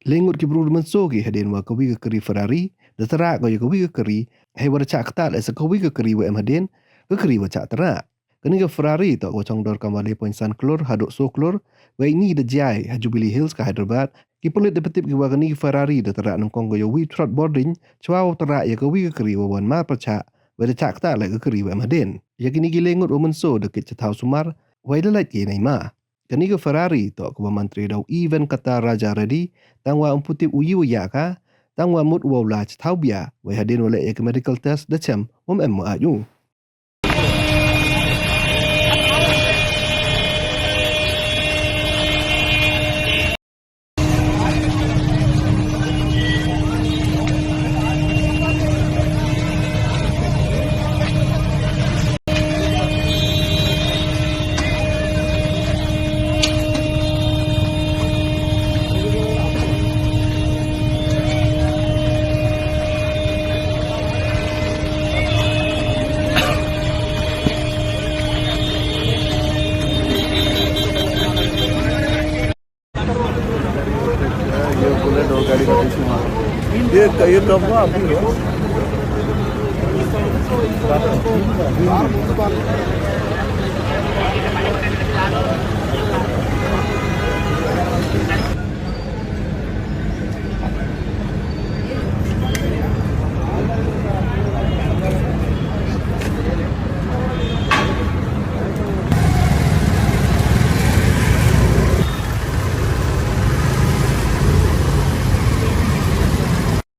Lengut ki bru man so ki hadin wa kawi ke keri Ferrari, da tera ko ya kawi ke keri, hai wa cak kta le sa kawi ke keri wa em hadin, ke keri wa cak tera. Kani ke Ferrari to ko chong dor kamale point san klor hadok so klor, wa ini de jai ha Jubilee Hills ka Hyderabad, ki polit de petip ki wa kani Ferrari da tera nam kong yo wi trot boarding, chwa wa tera ya kawi ke keri wa wan ma percha, wa de cak kta le ke keri wa em hadin. Ya kini ki lengut wa man so de kit chatau sumar, wa ida lait ki nai ma. Kani ke Ferrari to ko mantri dau event kata Raja Reddy tangwa umputip uyi ya ka tangwa mut wa la thau bia we hadin wala ek medical test da cham em ma aju. ये बुलेट और गाड़ी का पीछे मार ये कब हुआ अभी हुआ